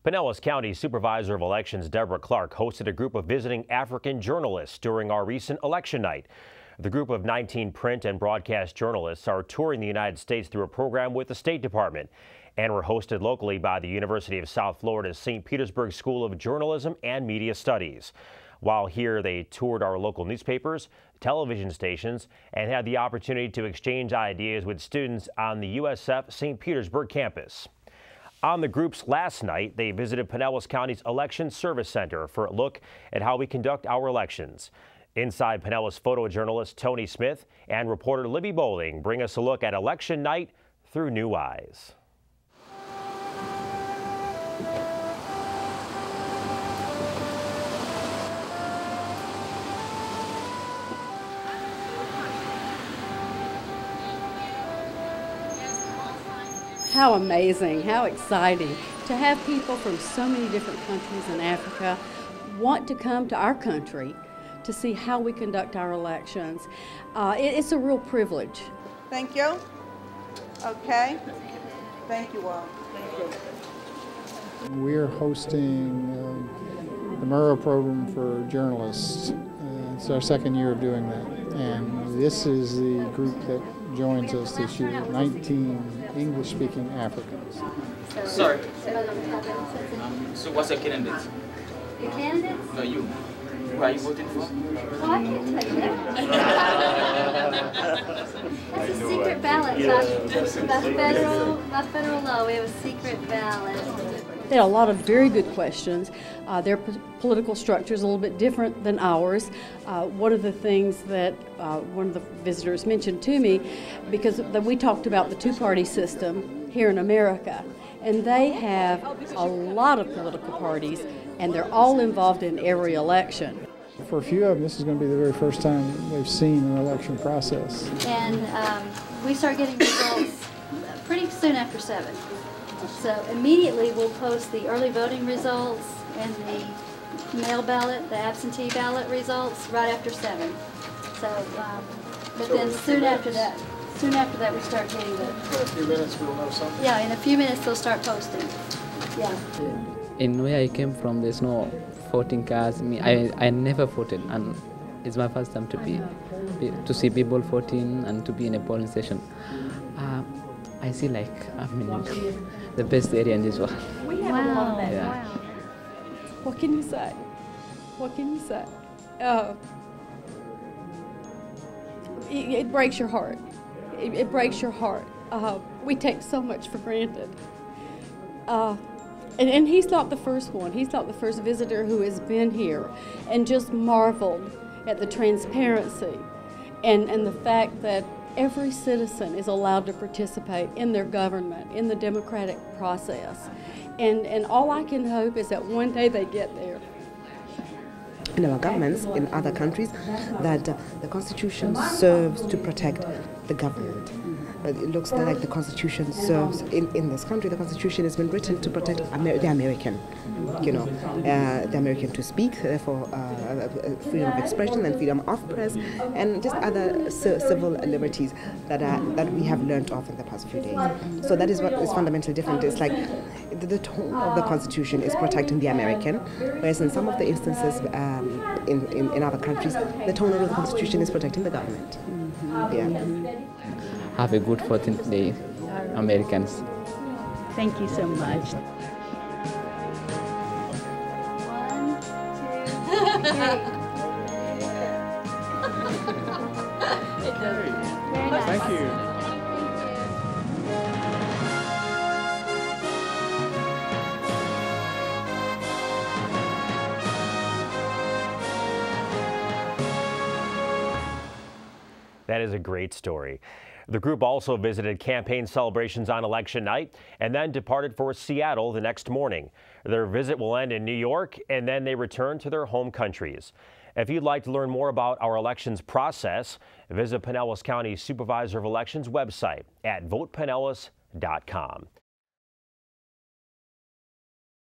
Pinellas County Supervisor of Elections Deborah Clark hosted a group of visiting African journalists during our recent election night. The group of 19 print and broadcast journalists are touring the United States through a program with the State Department and were hosted locally by the University of South Florida's St. Petersburg School of Journalism and Media Studies. While here, they toured our local newspapers, television stations, and had the opportunity to exchange ideas with students on the USF St. Petersburg campus. On the group's last night, they visited Pinellas County's Election Service Center for a look at how we conduct our elections. Inside, Pinellas photojournalist Tony Smith and reporter Libby Bowling bring us a look at election night through new eyes. How amazing, how exciting to have people from so many different countries in Africa want to come to our country to see how we conduct our elections. It's a real privilege. Thank you. Okay. Thank you all. Thank you. We're hosting the Murrow program for journalists. It's our second year of doing that. And this is the group that joins us this year, 19 English-speaking Africans. Sorry. So what's your candidate? Your candidates? No, you. Who are you voting for? Oh, I can't tell you that. That's a secret ballot. By federal law, we have a secret ballot. They had a lot of very good questions. Their political structure is a little bit different than ours. One of the things that one of the visitors mentioned to me, because we talked about the two-party system here in America, and they have a lot of political parties, and they're all involved in every election. For a few of them, this is going to be the very first time they've seen an election process. And we start getting results pretty soon after 7. So immediately we'll post the early voting results and the mail ballot, the absentee ballot results right after 7. So, but then soon after that we start getting the. In a few minutes we'll know something. Yeah, in a few minutes they'll start posting. Yeah. In where I came from, there's no voting cards. I never voted, and it's my first time to see people voting and to be in a polling station. I see like I'm in the best area in this world. We have a lot of that. Yeah. Wow. What can you say? What can you say? It breaks your heart. It breaks your heart. We take so much for granted. And he's not the first one. He's not the first visitor who has been here and just marveled at the transparency and the fact that every citizen is allowed to participate in their government, in the democratic process. And all I can hope is that one day they get there. In our governments in other countries, that the Constitution serves to protect the government. But it looks like the Constitution serves, in this country, the Constitution has been written to protect the American, the American to speak, therefore freedom of expression and freedom of press, and just other civil liberties that we have learned of in the past few days. So that is what is fundamentally different. It's like the tone of the Constitution is protecting the American, whereas in some of the instances in other countries, the tone of the Constitution is protecting the government. Yeah. Have a good 14th day, Americans. Thank you so much. 1, 2, 3. Very nice. Thank you. That is a great story. The group also visited campaign celebrations on election night and then departed for Seattle the next morning. Their visit will end in New York, and then they return to their home countries. If you'd like to learn more about our elections process, visit Pinellas County Supervisor of Elections website at votepinellas.com.